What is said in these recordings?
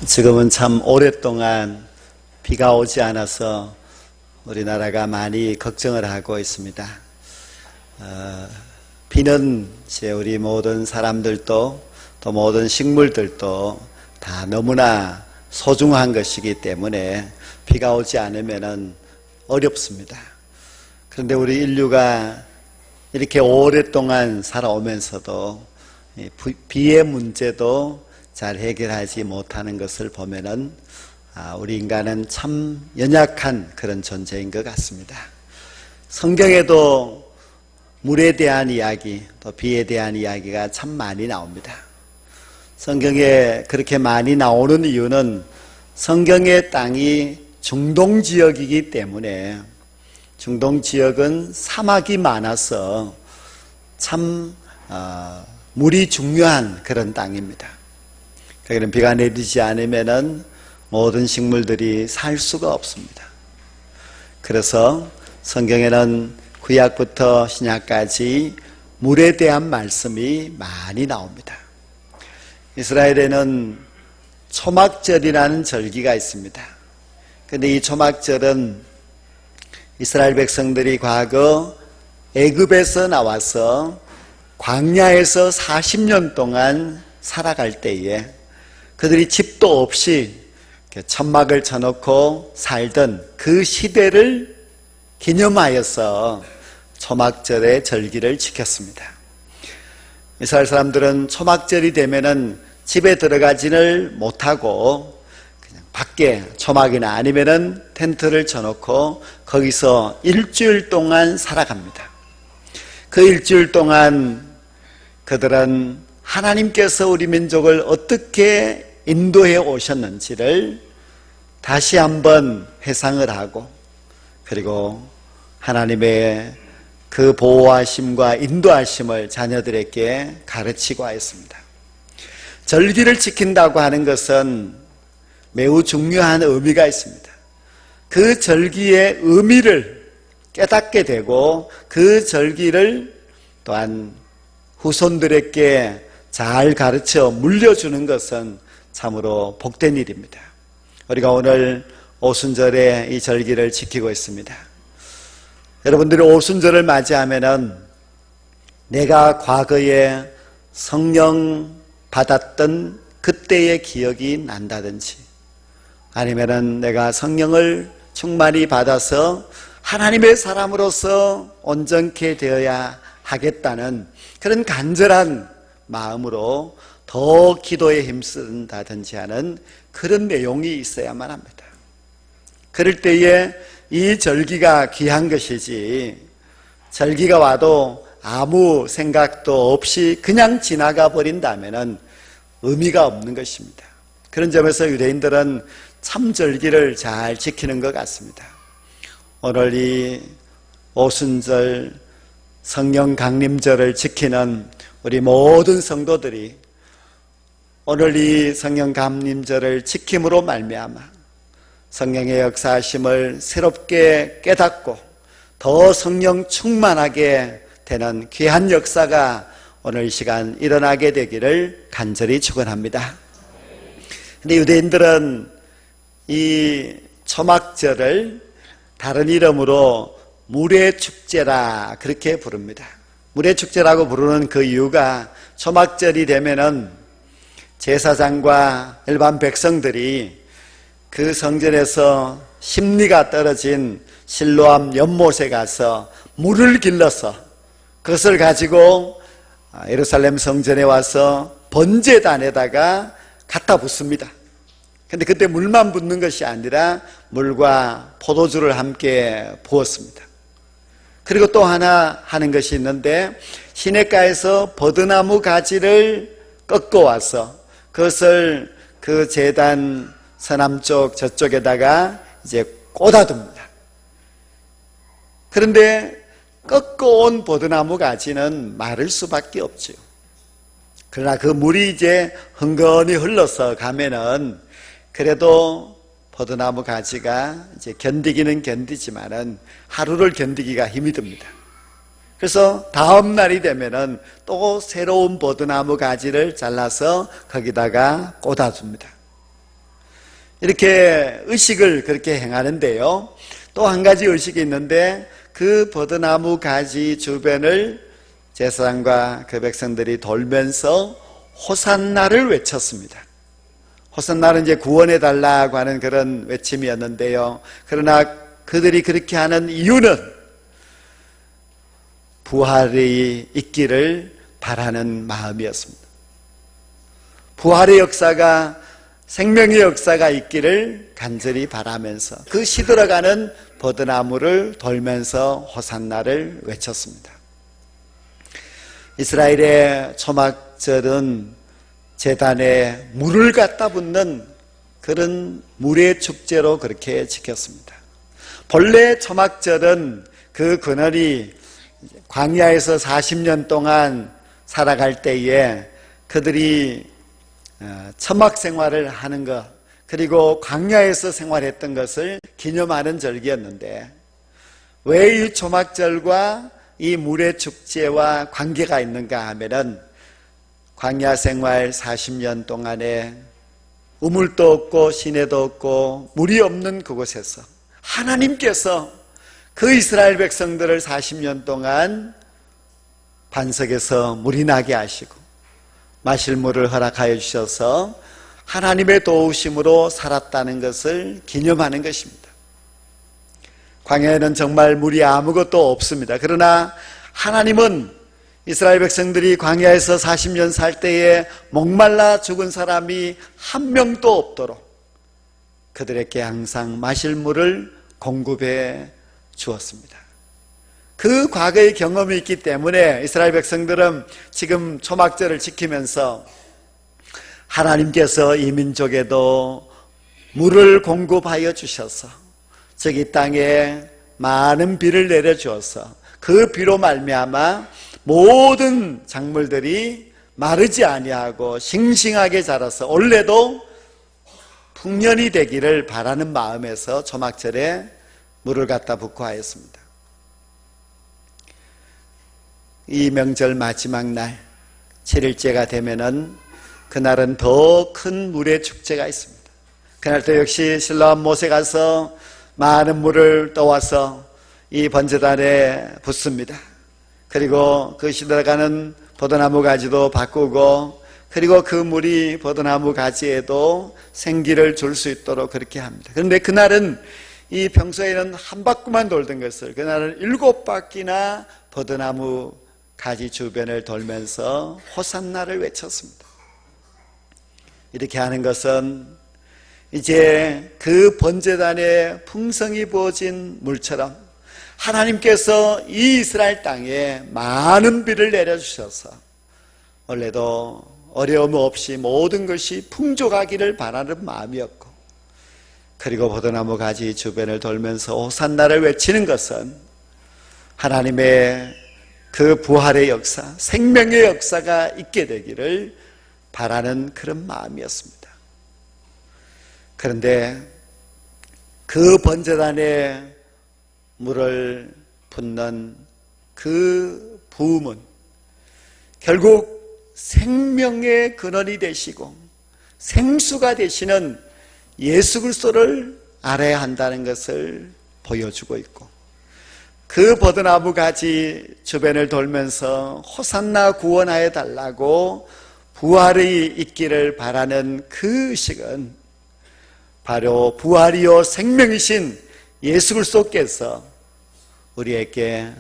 지금은 참 오랫동안 비가 오지 않아서 우리나라가 많이 걱정을 하고 있습니다. 비는 이제 우리 모든 사람들도 또 모든 식물들도 다 너무나 소중한 것이기 때문에 비가 오지 않으면 어렵습니다. 그런데 우리 인류가 이렇게 오랫동안 살아오면서도 비의 문제도 잘 해결하지 못하는 것을 보면은 우리 인간은 참 연약한 그런 존재인 것 같습니다. 성경에도 물에 대한 이야기, 또 비에 대한 이야기가 참 많이 나옵니다. 성경에 그렇게 많이 나오는 이유는 성경의 땅이 중동 지역이기 때문에, 중동 지역은 사막이 많아서 참 물이 중요한 그런 땅입니다. 그러니까 비가 내리지 않으면 모든 식물들이 살 수가 없습니다. 그래서 성경에는 구약부터 신약까지 물에 대한 말씀이 많이 나옵니다. 이스라엘에는 초막절이라는 절기가 있습니다. 그런데 이 초막절은 이스라엘 백성들이 과거 애굽에서 나와서 광야에서 40년 동안 살아갈 때에 그들이 집도 없이 천막을 쳐놓고 살던 그 시대를 기념하여서 초막절의 절기를 지켰습니다. 이스라엘 사람들은 초막절이 되면은 집에 들어가지를 못하고 그냥 밖에 초막이나 아니면은 텐트를 쳐놓고 거기서 일주일 동안 살아갑니다. 그 일주일 동안 그들은 하나님께서 우리 민족을 어떻게 인도해 오셨는지를 다시 한번 회상을 하고, 그리고 하나님의 그 보호하심과 인도하심을 자녀들에게 가르치고 하였습니다. 절기를 지킨다고 하는 것은 매우 중요한 의미가 있습니다. 그 절기의 의미를 깨닫게 되고 그 절기를 또한 후손들에게 잘 가르쳐 물려주는 것은 참으로 복된 일입니다. 우리가 오늘 오순절에 이 절기를 지키고 있습니다. 여러분들이 오순절을 맞이하면은 내가 과거에 성령 받았던 그때의 기억이 난다든지, 아니면은 내가 성령을 충만히 받아서 하나님의 사람으로서 온전케 되어야 하겠다는 그런 간절한 마음으로 더 기도에 힘쓴다든지 하는 그런 내용이 있어야만 합니다. 그럴 때에 이 절기가 귀한 것이지, 절기가 와도 아무 생각도 없이 그냥 지나가 버린다면 의미가 없는 것입니다. 그런 점에서 유대인들은 참 절기를 잘 지키는 것 같습니다. 오늘 이 오순절 성령 강림절을 지키는 우리 모든 성도들이 오늘 이 성령 강림절을 지킴으로 말미암아 성령의 역사하심을 새롭게 깨닫고 더 성령 충만하게 되는 귀한 역사가 오늘 이 시간 일어나게 되기를 간절히 축원합니다. 그런데 유대인들은 이 초막절을 다른 이름으로 물의 축제라 그렇게 부릅니다. 물의 축제라고 부르는 그 이유가 초막절이 되면은 제사장과 일반 백성들이 그 성전에서 심리가 떨어진 실로암 연못에 가서 물을 길러서 그것을 가지고 예루살렘 성전에 와서 번제단에다가 갖다 붓습니다. 근데 그때 물만 붓는 것이 아니라 물과 포도주를 함께 부었습니다. 그리고 또 하나 하는 것이 있는데, 시냇가에서 버드나무 가지를 꺾어 와서 그것을 그 제단 서남쪽 저쪽에다가 이제 꽂아둡니다. 그런데 꺾어온 버드나무 가지는 마를 수밖에 없죠. 그러나 그 물이 이제 흥건히 흘러서 가면은 그래도 버드나무 가지가 이제 견디기는 견디지만은 하루를 견디기가 힘이 듭니다. 그래서 다음 날이 되면은 또 새로운 버드나무 가지를 잘라서 거기다가 꽂아줍니다. 이렇게 의식을 그렇게 행하는데요. 또 한 가지 의식이 있는데 그 버드나무 가지 주변을 제사장과 그 백성들이 돌면서 호산나를 외쳤습니다. 호산나는 이제 구원해달라고 하는 그런 외침이었는데요. 그러나 그들이 그렇게 하는 이유는 부활이 있기를 바라는 마음이었습니다. 부활의 역사가, 생명의 역사가 있기를 간절히 바라면서 그 시들어가는 버드나무를 돌면서 호산나를 외쳤습니다. 이스라엘의 초막절은 제단에 물을 갖다 붓는 그런 물의 축제로 그렇게 지켰습니다. 본래 초막절은 그 그날이 광야에서 40년 동안 살아갈 때에 그들이 초막 생활을 하는 것, 그리고 광야에서 생활했던 것을 기념하는 절기였는데 왜 이 초막절과 이 물의 축제와 관계가 있는가 하면은 광야 생활 40년 동안에 우물도 없고 시내도 없고 물이 없는 그곳에서 하나님께서 그 이스라엘 백성들을 40년 동안 반석에서 물이 나게 하시고 마실 물을 허락하여 주셔서 하나님의 도우심으로 살았다는 것을 기념하는 것입니다. 광야에는 정말 물이 아무것도 없습니다. 그러나 하나님은 이스라엘 백성들이 광야에서 40년 살 때에 목말라 죽은 사람이 한 명도 없도록 그들에게 항상 마실 물을 공급해 주었습니다. 그 과거의 경험이 있기 때문에 이스라엘 백성들은 지금 초막절을 지키면서 하나님께서 이 민족에도 물을 공급하여 주셔서 저기 땅에 많은 비를 내려주어서 그 비로 말미암아 모든 작물들이 마르지 아니하고 싱싱하게 자라서 올해도 풍년이 되기를 바라는 마음에서 초막절에 물을 갖다 붓고 하였습니다. 이 명절 마지막 날 7일째가 되면은 그날은 더 큰 물의 축제가 있습니다. 그날 또 역시 실로암 못에 가서 많은 물을 떠와서 이 번제단에 붓습니다. 그리고 그 시들어가는 버드나무 가지도 바꾸고 그리고 그 물이 버드나무 가지에도 생기를 줄 수 있도록 그렇게 합니다. 그런데 그날은 이 평소에는 한 바퀴만 돌던 것을 그날은 7바퀴나 버드나무 가지 주변을 돌면서 호산나를 외쳤습니다. 이렇게 하는 것은 이제 그 번제단에 풍성이 부어진 물처럼 하나님께서 이 이스라엘 땅에 많은 비를 내려주셔서 원래도 어려움 없이 모든 것이 풍족하기를 바라는 마음이었고, 그리고 버드나무 가지 주변을 돌면서 호산나를 외치는 것은 하나님의 그 부활의 역사, 생명의 역사가 있게 되기를 바라는 그런 마음이었습니다. 그런데 그 번제단에 물을 붓는 그 부음은 결국 생명의 근원이 되시고 생수가 되시는 예수 그리스도를 알아야 한다는 것을 보여주고 있고, 그 버드나무 가지 주변을 돌면서 호산나 구원하여 달라고 부활이 있기를 바라는 그 의식은 바로 부활이요 생명이신 예수 그리스도께서 우리에게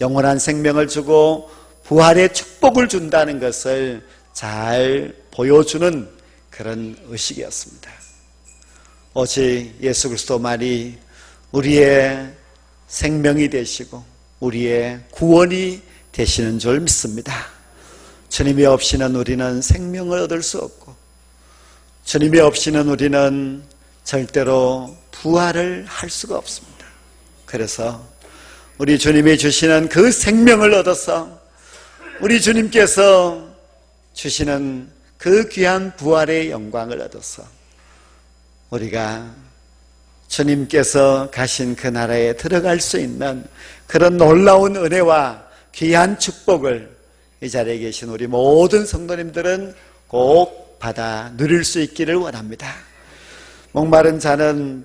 영원한 생명을 주고 부활의 축복을 준다는 것을 잘 보여주는 그런 의식이었습니다. 오직 예수 그리스도만이 우리의 생명이 되시고 우리의 구원이 되시는 줄 믿습니다. 주님이 없이는 우리는 생명을 얻을 수 없고, 주님이 없이는 우리는 절대로 부활을 할 수가 없습니다. 그래서 우리 주님이 주시는 그 생명을 얻어서 우리 주님께서 주시는 그 귀한 부활의 영광을 얻어서 우리가 주님께서 가신 그 나라에 들어갈 수 있는 그런 놀라운 은혜와 귀한 축복을 이 자리에 계신 우리 모든 성도님들은 꼭 받아 누릴 수 있기를 원합니다. 목마른 자는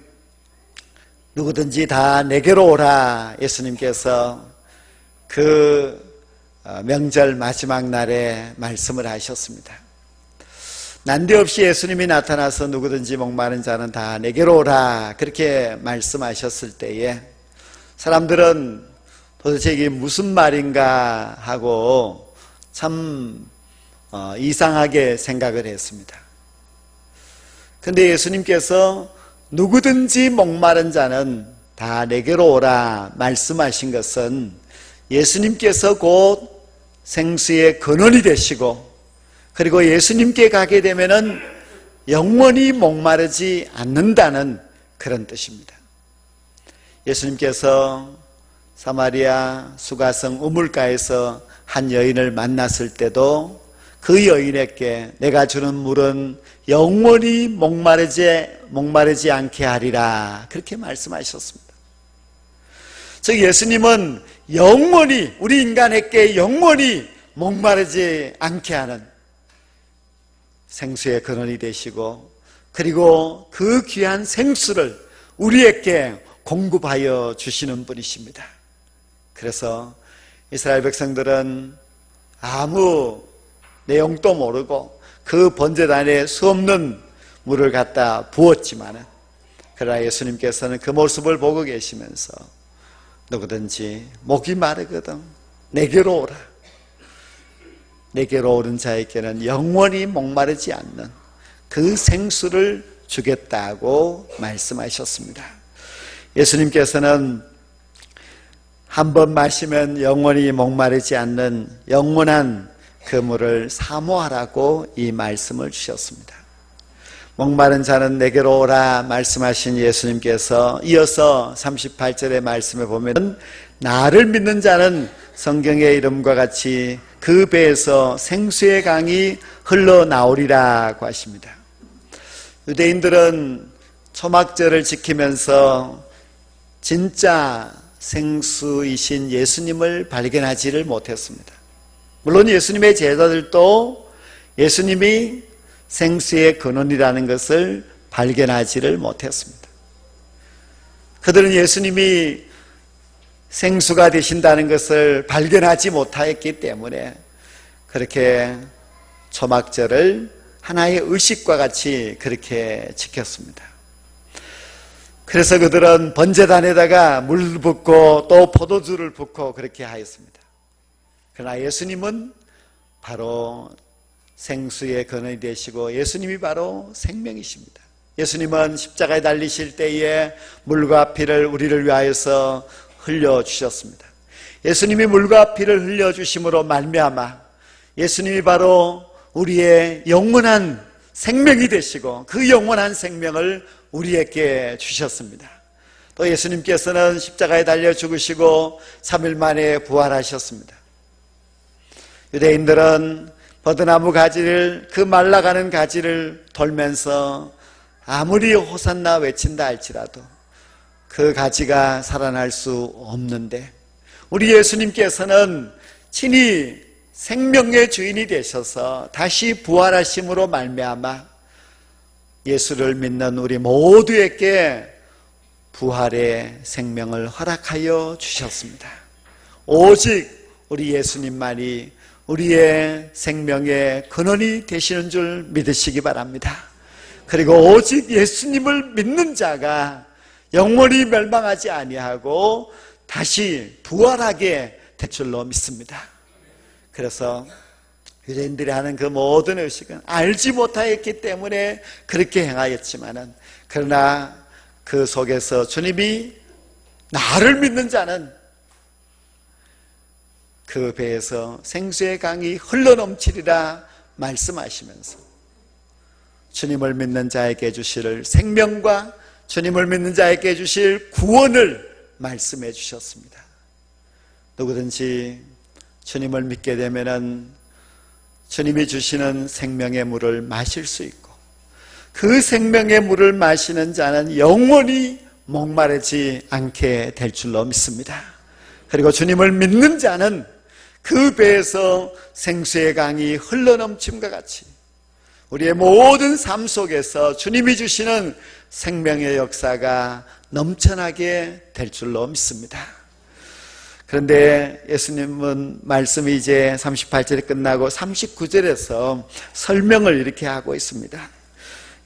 누구든지 다 내게로 오라. 예수님께서 그 명절 마지막 날에 말씀을 하셨습니다. 난데없이 예수님이 나타나서 누구든지 목마른 자는 다 내게로 오라 그렇게 말씀하셨을 때에 사람들은 도대체 이게 무슨 말인가 하고 참 이상하게 생각을 했습니다. 근데 예수님께서 누구든지 목마른 자는 다 내게로 오라 말씀하신 것은 예수님께서 곧 생수의 근원이 되시고 그리고 예수님께 가게 되면은 영원히 목마르지 않는다는 그런 뜻입니다. 예수님께서 사마리아 수가성 우물가에서 한 여인을 만났을 때도 그 여인에게 내가 주는 물은 영원히 목마르지 않게 하리라 그렇게 말씀하셨습니다. 즉 예수님은 영원히 우리 인간에게 영원히 목마르지 않게 하는 생수의 근원이 되시고 그리고 그 귀한 생수를 우리에게 공급하여 주시는 분이십니다. 그래서 이스라엘 백성들은 아무 내용도 모르고 그 번제단에 수없는 물을 갖다 부었지만은 그러나 예수님께서는 그 모습을 보고 계시면서 누구든지 목이 마르거든 내게로 오라. 내게로 오는 자에게는 영원히 목마르지 않는 그 생수를 주겠다고 말씀하셨습니다. 예수님께서는 한 번 마시면 영원히 목마르지 않는 영원한 그 물을 사모하라고 이 말씀을 주셨습니다. 목마른 자는 내게로 오라 말씀하신 예수님께서 이어서 38절의 말씀에 보면 나를 믿는 자는 성경의 이름과 같이 그 배에서 생수의 강이 흘러나오리라고 하십니다. 유대인들은 초막절을 지키면서 진짜 생수이신 예수님을 발견하지를 못했습니다. 물론 예수님의 제자들도 예수님이 생수의 근원이라는 것을 발견하지를 못했습니다. 그들은 예수님이 생수가 되신다는 것을 발견하지 못하였기 때문에 그렇게 초막절을 하나의 의식과 같이 그렇게 지켰습니다. 그래서 그들은 번제단에다가 물 붓고 또 포도주를 붓고 그렇게 하였습니다. 그러나 예수님은 바로 생수의 근원이 되시고 예수님이 바로 생명이십니다. 예수님은 십자가에 달리실 때에 물과 피를 우리를 위하여서 흘려주셨습니다. 예수님이 물과 피를 흘려주심으로 말미암아 예수님이 바로 우리의 영원한 생명이 되시고 그 영원한 생명을 우리에게 주셨습니다. 또 예수님께서는 십자가에 달려 죽으시고 3일 만에 부활하셨습니다. 유대인들은 버드나무 가지를 그 말라가는 가지를 돌면서 아무리 호산나 외친다 할지라도 그 가지가 살아날 수 없는데 우리 예수님께서는 친히 생명의 주인이 되셔서 다시 부활하심으로 말미암아 예수를 믿는 우리 모두에게 부활의 생명을 허락하여 주셨습니다. 오직 우리 예수님만이 우리의 생명의 근원이 되시는 줄 믿으시기 바랍니다. 그리고 오직 예수님을 믿는 자가 영원히 멸망하지 아니하고 다시 부활하게 될 줄로 믿습니다. 그래서 유대인들이 하는 그 모든 의식은 알지 못하였기 때문에 그렇게 행하였지만은 그러나 그 속에서 주님이 나를 믿는 자는 그 배에서 생수의 강이 흘러넘치리라 말씀하시면서 주님을 믿는 자에게 주실 생명과 주님을 믿는 자에게 주실 구원을 말씀해 주셨습니다. 누구든지 주님을 믿게 되면은 주님이 주시는 생명의 물을 마실 수 있고 그 생명의 물을 마시는 자는 영원히 목마르지 않게 될 줄로 믿습니다. 그리고 주님을 믿는 자는 그 배에서 생수의 강이 흘러넘침과 같이 우리의 모든 삶 속에서 주님이 주시는 생명의 역사가 넘쳐나게 될 줄로 믿습니다. 그런데 예수님은 말씀이 이제 38절에 끝나고 39절에서 설명을 이렇게 하고 있습니다.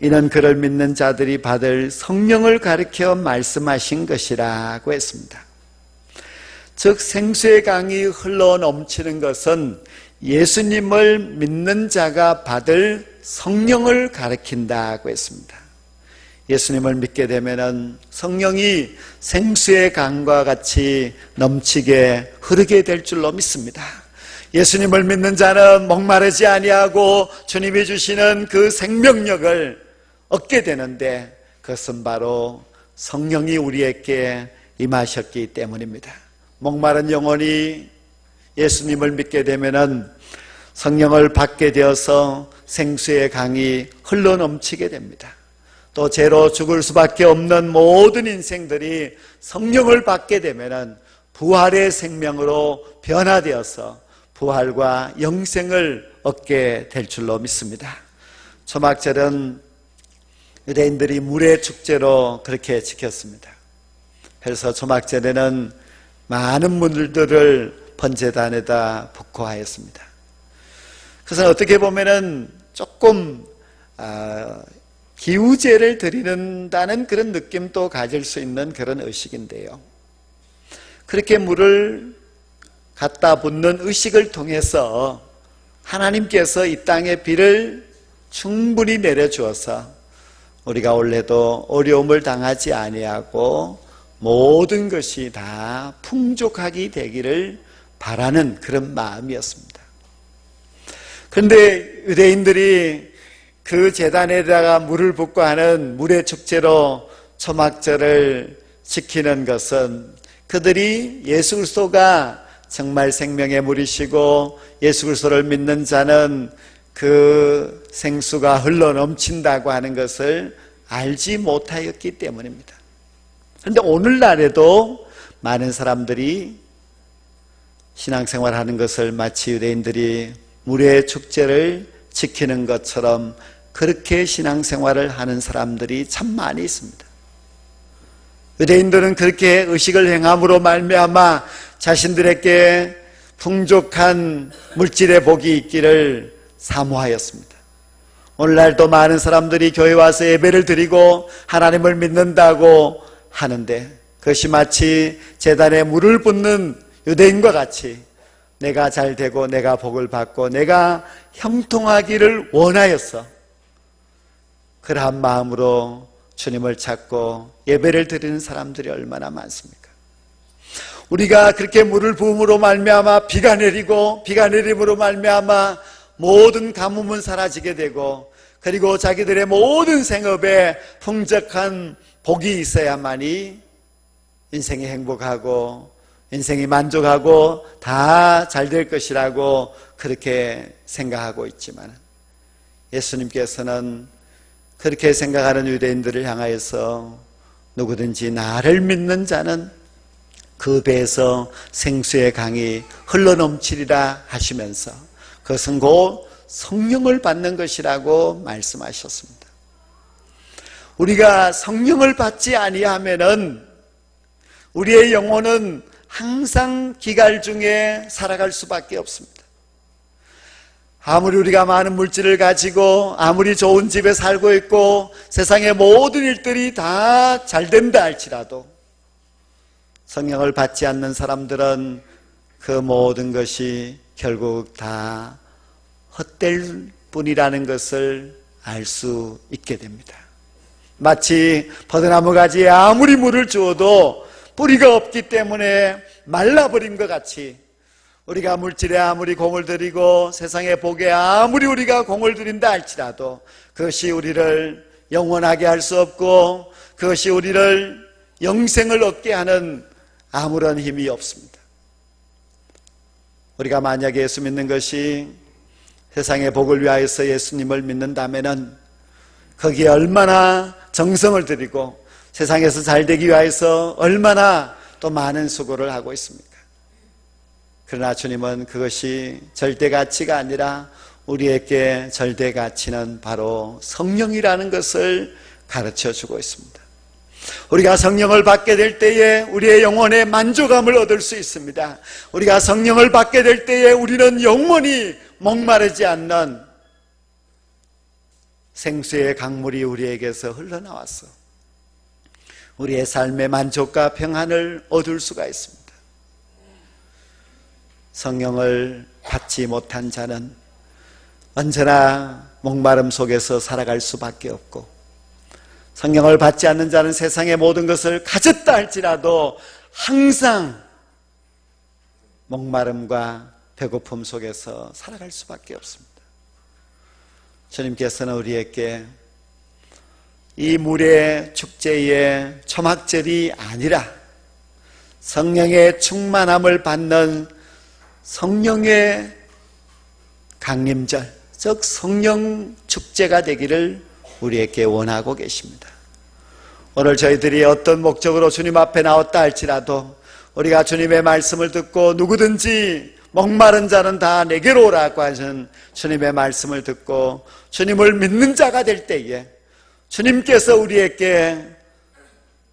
이는 그를 믿는 자들이 받을 성령을 가리켜 말씀하신 것이라고 했습니다. 즉 생수의 강이 흘러 넘치는 것은 예수님을 믿는 자가 받을 성령을 가리킨다고 했습니다. 예수님을 믿게 되면 성령이 생수의 강과 같이 넘치게 흐르게 될 줄로 믿습니다. 예수님을 믿는 자는 목마르지 아니하고 주님이 주시는 그 생명력을 얻게 되는데 그것은 바로 성령이 우리에게 임하셨기 때문입니다. 목마른 영혼이 예수님을 믿게 되면 성령을 받게 되어서 생수의 강이 흘러넘치게 됩니다. 또 죄로 죽을 수밖에 없는 모든 인생들이 성령을 받게 되면 부활의 생명으로 변화되어서 부활과 영생을 얻게 될 줄로 믿습니다. 초막절은 유대인들이 물의 축제로 그렇게 지켰습니다. 그래서 초막절에는 많은 물들을 번제단에다 붓고 하였습니다. 그래서 어떻게 보면은 조금 기우제를 드린다는 그런 느낌도 가질 수 있는 그런 의식인데요. 그렇게 물을 갖다 붓는 의식을 통해서 하나님께서 이 땅에 비를 충분히 내려주어서 우리가 원래도 어려움을 당하지 아니하고 모든 것이 다 풍족하게 되기를 바라는 그런 마음이었습니다. 그런데 유대인들이 그 제단에다가 물을 붓고 하는 물의 축제로 초막절을 지키는 것은 그들이 예수 그리스도가 정말 생명의 물이시고 예수 그리스도를 믿는 자는 그 생수가 흘러 넘친다고 하는 것을 알지 못하였기 때문입니다. 그런데 오늘날에도 많은 사람들이 신앙생활하는 것을 마치 유대인들이 물의 축제를 지키는 것처럼 그렇게 신앙생활을 하는 사람들이 참 많이 있습니다. 유대인들은 그렇게 의식을 행함으로 말미암아 자신들에게 풍족한 물질의 복이 있기를 사모하였습니다. 오늘날도 많은 사람들이 교회 와서 예배를 드리고 하나님을 믿는다고 하는데 그것이 마치 제단에 물을 붓는 유대인과 같이 내가 잘 되고 내가 복을 받고 내가 형통하기를 원하였어 그러한 마음으로 주님을 찾고 예배를 드리는 사람들이 얼마나 많습니까? 우리가 그렇게 물을 부음으로 말미암아 비가 내리고 비가 내림으로 말미암아 모든 가뭄은 사라지게 되고 그리고 자기들의 모든 생업에 풍족한 복이 있어야만이 인생이 행복하고 인생이 만족하고 다 잘 될 것이라고 그렇게 생각하고 있지만 예수님께서는 그렇게 생각하는 유대인들을 향하여서 누구든지 나를 믿는 자는 그 배에서 생수의 강이 흘러넘치리라 하시면서 그것은 곧 성령을 받는 것이라고 말씀하셨습니다. 우리가 성령을 받지 아니하면은 우리의 영혼은 항상 기갈 중에 살아갈 수밖에 없습니다. 아무리 우리가 많은 물질을 가지고 아무리 좋은 집에 살고 있고 세상의 모든 일들이 다 잘 된다 할지라도 성령을 받지 않는 사람들은 그 모든 것이 결국 다 헛될 뿐이라는 것을 알 수 있게 됩니다. 마치 버드나무 가지에 아무리 물을 주어도 뿌리가 없기 때문에 말라버린 것 같이 우리가 물질에 아무리 공을 들이고 세상의 복에 아무리 우리가 공을 들인다 할지라도 그것이 우리를 영원하게 할 수 없고 그것이 우리를 영생을 얻게 하는 아무런 힘이 없습니다. 우리가 만약에 예수 믿는 것이 세상의 복을 위하여서 예수님을 믿는다면 거기에 얼마나 정성을 들이고 세상에서 잘 되기 위해서 얼마나 또 많은 수고를 하고 있습니까? 그러나 주님은 그것이 절대 가치가 아니라 우리에게 절대 가치는 바로 성령이라는 것을 가르쳐 주고 있습니다. 우리가 성령을 받게 될 때에 우리의 영혼의 만족감을 얻을 수 있습니다. 우리가 성령을 받게 될 때에 우리는 영원히 목마르지 않는 생수의 강물이 우리에게서 흘러나와서 우리의 삶의 만족과 평안을 얻을 수가 있습니다. 성령을 받지 못한 자는 언제나 목마름 속에서 살아갈 수밖에 없고, 성령을 받지 않는 자는 세상의 모든 것을 가졌다 할지라도 항상 목마름과 배고픔 속에서 살아갈 수밖에 없습니다. 주님께서는 우리에게 이 물의 축제의 초막절이 아니라 성령의 충만함을 받는 성령의 강림절, 즉 성령 축제가 되기를 우리에게 원하고 계십니다. 오늘 저희들이 어떤 목적으로 주님 앞에 나왔다 할지라도 우리가 주님의 말씀을 듣고 누구든지 목마른 자는 다 내게로 오라고 하신 주님의 말씀을 듣고 주님을 믿는 자가 될 때에 주님께서 우리에게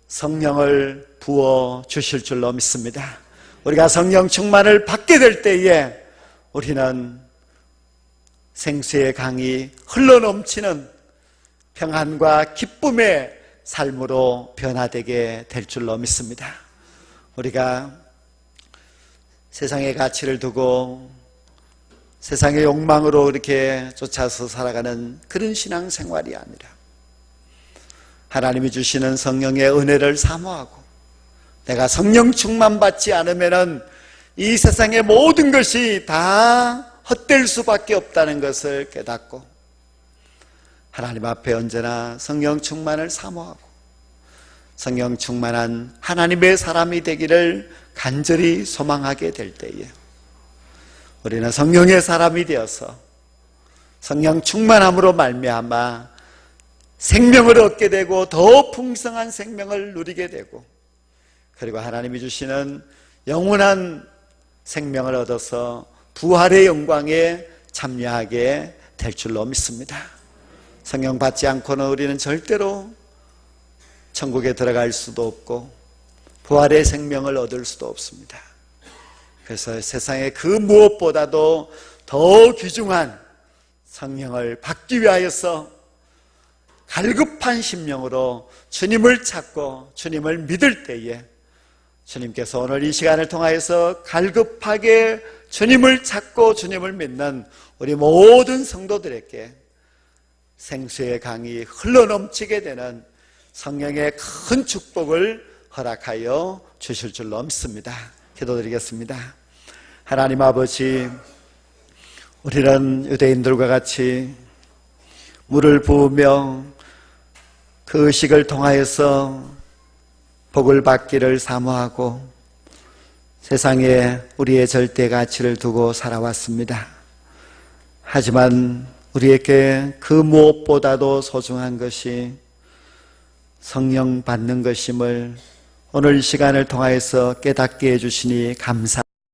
성령을 부어 주실 줄로 믿습니다. 우리가 성령 충만을 받게 될 때에 우리는 생수의 강이 흘러넘치는 평안과 기쁨의 삶으로 변화되게 될 줄로 믿습니다. 우리가 세상의 가치를 두고 세상의 욕망으로 이렇게 쫓아서 살아가는 그런 신앙생활이 아니라 하나님이 주시는 성령의 은혜를 사모하고 내가 성령 충만 받지 않으면 이 세상의 모든 것이 다 헛될 수밖에 없다는 것을 깨닫고 하나님 앞에 언제나 성령 충만을 사모하고 성령 충만한 하나님의 사람이 되기를 간절히 소망하게 될 때에 우리는 성령의 사람이 되어서 성령 충만함으로 말미암아 생명을 얻게 되고 더 풍성한 생명을 누리게 되고 그리고 하나님이 주시는 영원한 생명을 얻어서 부활의 영광에 참여하게 될 줄로 믿습니다. 성령 받지 않고는 우리는 절대로 천국에 들어갈 수도 없고 부활의 생명을 얻을 수도 없습니다. 그래서 세상의 그 무엇보다도 더 귀중한 성령을 받기 위하여서 갈급한 심령으로 주님을 찾고 주님을 믿을 때에 주님께서 오늘 이 시간을 통하여서 갈급하게 주님을 찾고 주님을 믿는 우리 모든 성도들에게 생수의 강이 흘러넘치게 되는 성령의 큰 축복을 허락하여 주실 줄로 믿습니다. 기도드리겠습니다. 하나님 아버지, 우리는 유대인들과 같이 물을 부으며 그 의식을 통하여서 복을 받기를 사모하고 세상에 우리의 절대 가치를 두고 살아왔습니다. 하지만 우리에게 그 무엇보다도 소중한 것이 성령 받는 것임을 오늘 이 시간을 통하여서 깨닫게 해주시니 감사합니다.